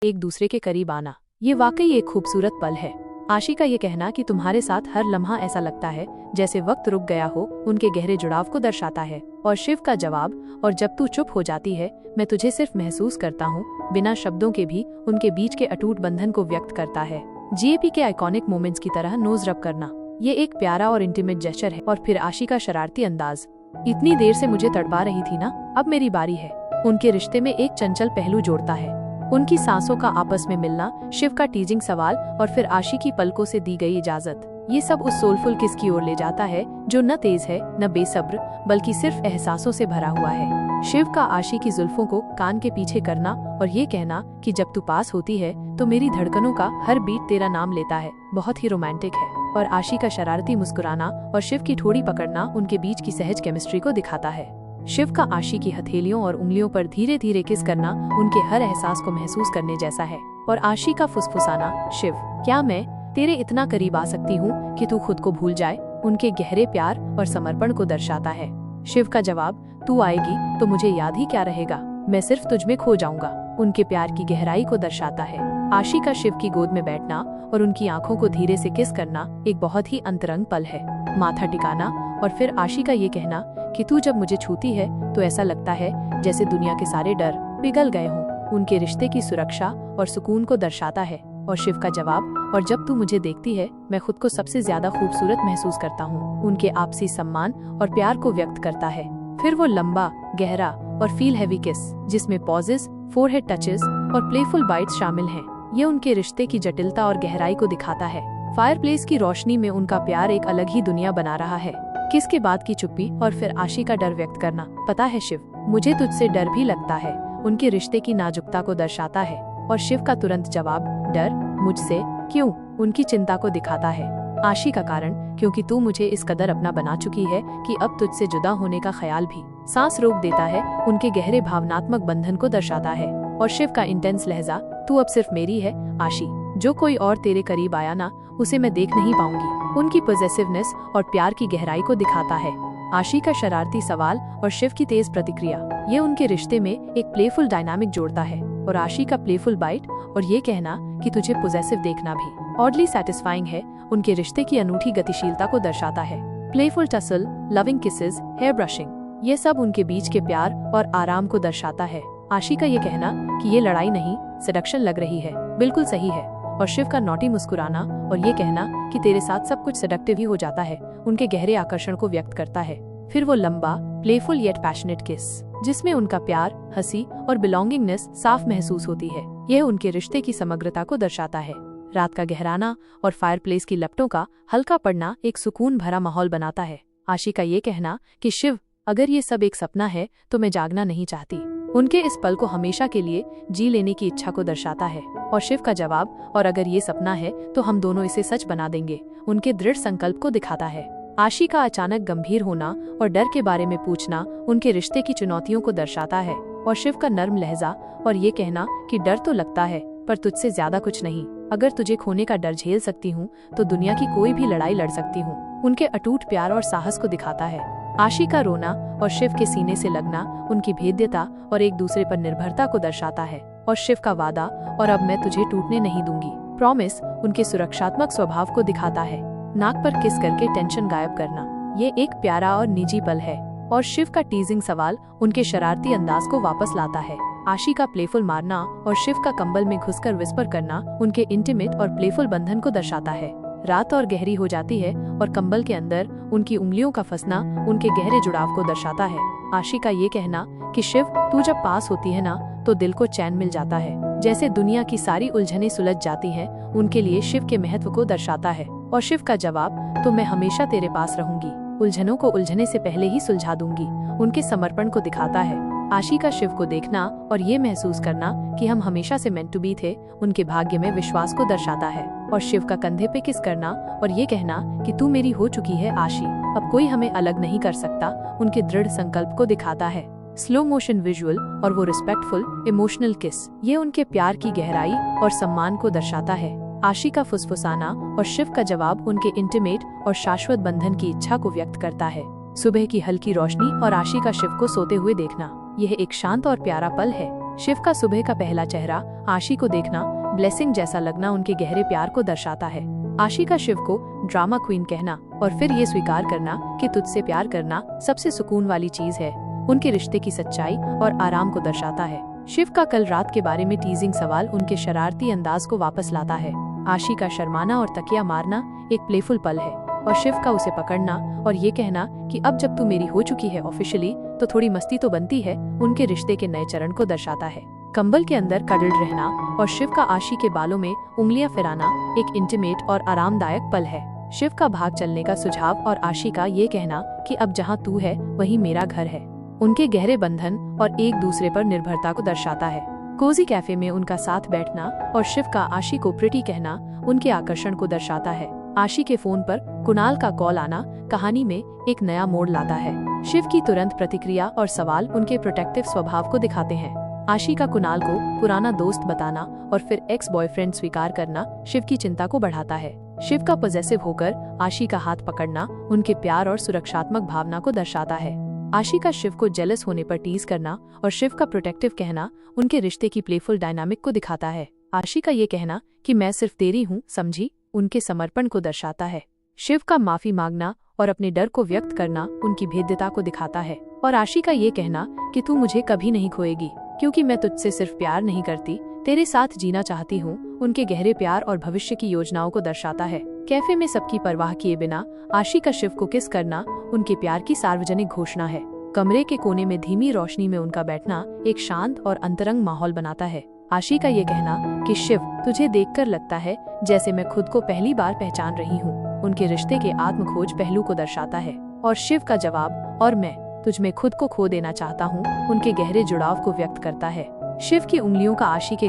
एक दूसरे के करीब आना, ये वाकई एक खूबसूरत पल है। आशी का ये कहना कि तुम्हारे साथ हर लम्हा ऐसा लगता है जैसे वक्त रुक गया हो, उनके गहरे जुड़ाव को दर्शाता है। और शिव का जवाब, और जब तू चुप हो जाती है मैं तुझे सिर्फ महसूस करता हूँ, बिना शब्दों के भी उनके बीच के अटूट बंधन को व्यक्त करता है। जीएपी के आइकॉनिक मोमेंट्स की तरह नोज रब करना, ये एक प्यारा और इंटीमेट जेस्चर है। और फिर आशी का शरारती अंदाज, इतनी देर से मुझे तड़पा रही थी ना, अब मेरी बारी है। उनके रिश्ते में एक चंचल पहलू जोड़ता है, उनकी सांसों का आपस में मिलना, शिव का टीजिंग सवाल और फिर आशी की पलकों से दी गई इजाजत। ये सब उस सोलफुल किस की ओर ले जाता है जो न तेज है न बेसब्र, बल्कि सिर्फ एहसासों से भरा हुआ है। शिव का आशी की जुल्फों को कान के पीछे करना और ये कहना कि जब तू पास होती है तो मेरी धड़कनों का हर बीट तेरा नाम लेता है, बहुत ही रोमांटिक है। और आशी का शरारती मुस्कुराना और शिव की ठोड़ी पकड़ना उनके बीच की सहज केमिस्ट्री को दिखाता है। शिव का आशी की हथेलियों और उंगलियों पर धीरे धीरे किस करना उनके हर एहसास को महसूस करने जैसा है। और आशी का फुसफुसाना, शिव क्या मैं तेरे इतना करीब आ सकती हूँ कि तू खुद को भूल जाए, उनके गहरे प्यार और समर्पण को दर्शाता है। शिव का जवाब, तू आएगी तो मुझे याद ही क्या रहेगा, मैं सिर्फ तुझ में खो जाऊंगा, उनके प्यार की गहराई को दर्शाता है। आशी का शिव की गोद में बैठना और उनकी आंखों को धीरे से किस करना एक बहुत ही अंतरंग पल है। माथा टिकाना और फिर आशी का ये कहना कि तू जब मुझे छूती है तो ऐसा लगता है जैसे दुनिया के सारे डर पिघल गए हों, उनके रिश्ते की सुरक्षा और सुकून को दर्शाता है। और शिव का जवाब, और जब तू मुझे देखती है मैं खुद को सबसे ज्यादा खूबसूरत महसूस करता हूँ, उनके आपसी सम्मान और प्यार को व्यक्त करता है। फिर वो लंबा, गहरा और फील हैवी किस, जिसमें पॉजेस, फोरहेड टचेस और प्लेफुल बाइट्स शामिल हैं, ये उनके रिश्ते की जटिलता और गहराई को दिखाता है। फायरप्लेस की रोशनी में उनका प्यार एक अलग ही दुनिया बना रहा है। किस के बाद की चुप्पी और फिर आशी का डर व्यक्त करना, पता है शिव, मुझे तुझसे डर भी लगता है, उनके रिश्ते की नाजुकता को दर्शाता है। और शिव का तुरंत जवाब, डर मुझसे क्यों, उनकी चिंता को दिखाता है। आशी का कारण, क्योंकि तू मुझे इस कदर अपना बना चुकी है कि अब तुझसे जुदा होने का ख्याल भी सांस रोक देता है, उनके गहरे भावनात्मक बंधन को दर्शाता है। और शिव का इंटेंस लहजा, तू अब सिर्फ मेरी है आशी, जो कोई और तेरे करीब आया ना उसे मैं देख नहीं पाऊंगी, उनकी पॉजेसिवनेस और प्यार की गहराई को दिखाता है। आशी का शरारती सवाल और शिव की तेज प्रतिक्रिया, ये उनके रिश्ते में एक प्लेफुल डायनामिक जोड़ता है। और आशी का प्लेफुल बाइट और ये कहना कि तुझे पॉजेसिव देखना भी ऑडली सैटिस्फाइंग है, उनके रिश्ते की अनूठी गतिशीलता को दर्शाता है। Playful tussle, loving kisses, hair brushing, ये सब उनके बीच के प्यार और आराम को दर्शाता है। आशी का ये कहना कि ये लड़ाई नहीं सेडक्शन लग रही है, बिल्कुल सही है। और शिव का नॉटी मुस्कुराना और ये कहना कि तेरे साथ सब कुछ सेडक्टिव ही हो जाता है, उनके गहरे आकर्षण को व्यक्त करता है। फिर वो लंबा, प्लेफुल येट पैशनेट किस, जिसमें उनका प्यार, हंसी और बिलोंगिंगनेस साफ महसूस होती है, यह उनके रिश्ते की समग्रता को दर्शाता है। रात का गहराना और फायरप्लेस की लपटों का हल्का पड़ना एक सुकून भरा माहौल बनाता है। आशी का ये कहना कि शिव, अगर ये सब एक सपना है तो मैं जागना नहीं चाहती, उनके इस पल को हमेशा के लिए जी लेने की इच्छा को दर्शाता है। और शिव का जवाब, और अगर ये सपना है तो हम दोनों इसे सच बना देंगे, उनके दृढ़ संकल्प को दिखाता है। आशी का अचानक गंभीर होना और डर के बारे में पूछना उनके रिश्ते की चुनौतियों को दर्शाता है। और शिव का नर्म लहजा और ये कहना कि डर तो लगता है पर तुझसे ज्यादा कुछ नहीं, अगर तुझे खोने का डर झेल सकती हूँ तो दुनिया की कोई भी लड़ाई लड़ सकती हूँ, उनके अटूट प्यार और साहस को दिखाता है। आशी का रोना और शिव के सीने से लगना उनकी भेद्यता और एक दूसरे पर निर्भरता को दर्शाता है। और शिव का वादा, और अब मैं तुझे टूटने नहीं दूंगी, प्रॉमिस, उनके सुरक्षात्मक स्वभाव को दिखाता है। नाक पर किस करके टेंशन गायब करना, ये एक प्यारा और निजी पल है। और शिव का टीजिंग सवाल उनके शरारती अंदाज को वापस लाता है। आशी का प्लेफुल मारना और शिव का कंबल में घुसकर विस्पर करना उनके इंटीमेट और प्लेफुल बंधन को दर्शाता है। रात और गहरी हो जाती है और कंबल के अंदर उनकी उंगलियों का फंसना उनके गहरे जुड़ाव को दर्शाता है। आशी का ये कहना कि शिव, तू जब पास होती है ना तो दिल को चैन मिल जाता है, जैसे दुनिया की सारी उलझनें सुलझ जाती हैं, उनके लिए शिव के महत्व को दर्शाता है। और शिव का जवाब, तो मैं हमेशा तेरे पास रहूंगी, उलझनों को उलझने से पहले ही सुलझा दूंगी, उनके समर्पण को दिखाता है। आशी का शिव को देखना और ये महसूस करना कि हम हमेशा से मेंट टू बी थे, उनके भाग्य में विश्वास को दर्शाता है। और शिव का कंधे पे किस करना और ये कहना कि तू मेरी हो चुकी है आशी, अब कोई हमें अलग नहीं कर सकता, उनके दृढ़ संकल्प को दिखाता है। स्लो मोशन विजुअल और वो रिस्पेक्टफुल इमोशनल किस, ये उनके प्यार की गहराई और सम्मान को दर्शाता है। आशी का फुसफुसाना और शिव का जवाब उनके इंटीमेट और शाश्वत बंधन की इच्छा को व्यक्त करता है। सुबह की हल्की रोशनी और आशी का शिव को सोते हुए देखना, यह एक शांत और प्यारा पल है। शिव का सुबह का पहला चेहरा, आशी को देखना, ब्लेसिंग जैसा लगना उनके गहरे प्यार को दर्शाता है। आशी का शिव को ड्रामा क्वीन कहना और फिर ये स्वीकार करना कि तुझसे प्यार करना सबसे सुकून वाली चीज है, उनके रिश्ते की सच्चाई और आराम को दर्शाता है। शिव का कल रात के बारे में टीजिंग सवाल उनके शरारती अंदाज को वापस लाता है। आशी का शर्माना और तकिया मारना एक प्लेफुल पल है और शिव का उसे पकड़ना और ये कहना कि अब जब तू मेरी हो चुकी है ऑफिशियली तो थोड़ी मस्ती तो बनती है, उनके रिश्ते के नए चरण को दर्शाता है। कंबल के अंदर कडल्ड रहना और शिव का आशी के बालों में उंगलियां फिराना एक इंटीमेट और आरामदायक पल है। शिव का भाग चलने का सुझाव और आशी का ये कहना कि अब जहाँ तू है वही मेरा घर है, उनके गहरे बंधन और एक दूसरे पर निर्भरता को दर्शाता है। कोजी कैफे में उनका साथ बैठना और शिव का आशी को प्रिटी कहना उनके आकर्षण को दर्शाता है। आशी के फोन पर कुणाल का कॉल आना कहानी में एक नया मोड़ लाता है। शिव की तुरंत प्रतिक्रिया और सवाल उनके प्रोटेक्टिव स्वभाव को दिखाते हैं। आशी का कुणाल को पुराना दोस्त बताना और फिर एक्स बॉयफ्रेंड स्वीकार करना शिव की चिंता को बढ़ाता है। शिव का पॉजेसिव होकर आशी का हाथ पकड़ना उनके प्यार और सुरक्षात्मक भावना को दर्शाता है। आशी का शिव को जेलस होने पर टीज करना और शिव का प्रोटेक्टिव कहना उनके रिश्ते की प्लेफुल डायनामिक को दिखाता है। आशी का ये कहना कि मैं सिर्फ तेरी हूँ समझी उनके समर्पण को दर्शाता है। शिव का माफी मांगना और अपने डर को व्यक्त करना उनकी भेद्यता को दिखाता है और आशी का ये कहना कि तू मुझे कभी नहीं खोएगी क्योंकि मैं तुझसे सिर्फ प्यार नहीं करती, तेरे साथ जीना चाहती हूँ, उनके गहरे प्यार और भविष्य की योजनाओं को दर्शाता है। कैफे में सबकी परवाह किए बिना आशी का शिव को किस करना उनके प्यार की सार्वजनिक घोषणा है। कमरे के कोने में धीमी रोशनी में उनका बैठना एक शांत और अंतरंग माहौल बनाता है। आशी का ये कहना कि शिव तुझे देखकर लगता है जैसे मैं खुद को पहली बार पहचान रही हूँ, उनके रिश्ते के आत्मखोज पहलू को दर्शाता है। और शिव का जवाब और मैं तुझ में खुद को खो देना चाहता हूँ उनके गहरे जुड़ाव को व्यक्त करता है। शिव की उंगलियों का आशी के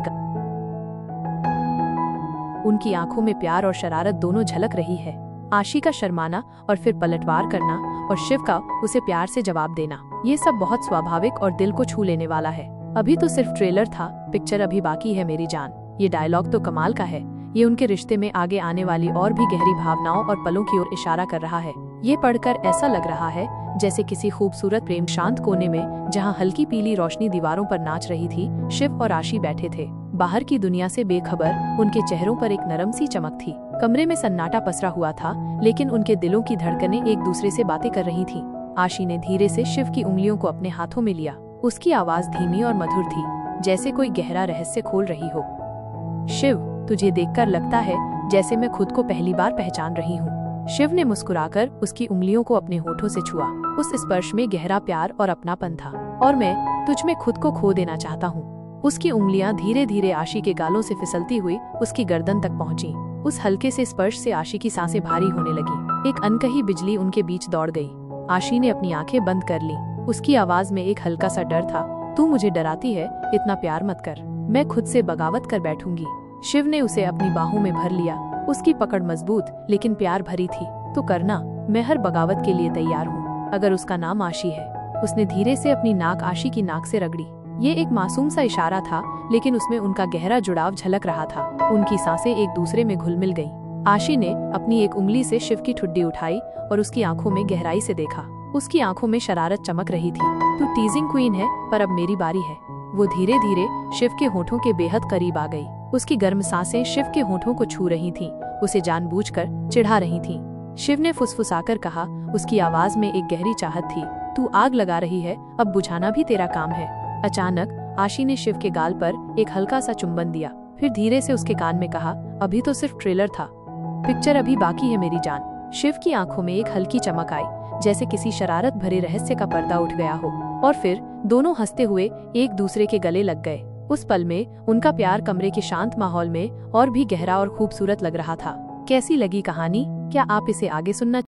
उनकी आंखों में प्यार और शरारत दोनों झलक रही है। आशी का शर्माना और फिर पलटवार करना और शिव का उसे प्यार से जवाब देना, ये सब बहुत स्वाभाविक और दिल को छू लेने वाला है। अभी तो सिर्फ ट्रेलर था, पिक्चर अभी बाकी है मेरी जान। ये डायलॉग तो कमाल का है। ये उनके रिश्ते में आगे आने वाली और भी गहरी भावनाओं और पलों की ओर इशारा कर रहा है। ये पढ़कर ऐसा लग रहा है जैसे किसी खूबसूरत प्रेम शांत कोने में जहाँ हल्की पीली रोशनी दीवारों पर नाच रही थी, शिव और आशी बैठे थे। बाहर की दुनिया से बेखबर उनके चेहरों पर एक नरम सी चमक थी। कमरे में सन्नाटा पसरा हुआ था लेकिन उनके दिलों की धड़कनें एक दूसरे से बातें कर रही थीं। आशी ने धीरे से शिव की उंगलियों को अपने हाथों में लिया। उसकी आवाज धीमी और मधुर थी, जैसे कोई गहरा रहस्य खोल रही हो। शिव तुझे देखकर लगता है जैसे मैं खुद को पहली बार पहचान रही हूँ। शिव ने मुस्कुराकर उसकी उंगलियों को अपने होठों से छुआ। उस स्पर्श में गहरा प्यार और अपनापन था। और मैं तुझ में खुद को खो देना चाहता हूँ। उसकी उंगलियां धीरे धीरे आशी के गालों से फिसलती हुई उसकी गर्दन तक पहुँची। उस हल्के से स्पर्श से आशी की सांसें भारी होने लगी। एक अनकही बिजली उनके बीच दौड़ गई। आशी ने अपनी आंखें बंद कर ली। उसकी आवाज में एक हल्का सा डर था। तू मुझे डराती है, इतना प्यार मत कर, मैं खुद से बगावत कर बैठूंगी। शिव ने उसे अपनी बाहों में भर लिया। उसकी पकड़ मजबूत लेकिन प्यार भरी थी। तो करना, मैं हर बगावत के लिए तैयार हूँ, अगर उसका नाम आशी है। उसने धीरे से अपनी नाक आशी की नाक से रगड़ी। ये एक मासूम सा इशारा था लेकिन उसमें उनका गहरा जुड़ाव झलक रहा था। उनकी सांसें एक दूसरे में घुल मिल गईं। आशी ने अपनी एक उंगली से शिव की ठुड्डी उठाई और उसकी आंखों में गहराई से देखा। उसकी आंखों में शरारत चमक रही थी। तू टीजिंग क्वीन है पर अब मेरी बारी है। वो धीरे धीरे शिव के होठों के बेहद करीब आ गई। उसकी गर्म सांसें शिव के होठों को छू रही थीं, उसे जानबूझकर चिढ़ा रही थीं। शिव ने फुसफुसाकर कहा, उसकी आवाज में एक गहरी चाहत थी, तू आग लगा रही है, अब बुझाना भी तेरा काम है। अचानक आशी ने शिव के गाल पर एक हल्का सा चुंबन दिया, फिर धीरे से उसके कान में कहा, अभी तो सिर्फ ट्रेलर था, पिक्चर अभी बाकी है मेरी जान। शिव की आंखों में एक हल्की चमक आई, जैसे किसी शरारत भरे रहस्य का पर्दा उठ गया हो, और फिर दोनों हंसते हुए एक दूसरे के गले लग गए। उस पल में उनका प्यार कमरे के शांत माहौल में और भी गहरा और खूबसूरत लग रहा था। कैसी लगी कहानी? क्या आप इसे आगे सुनना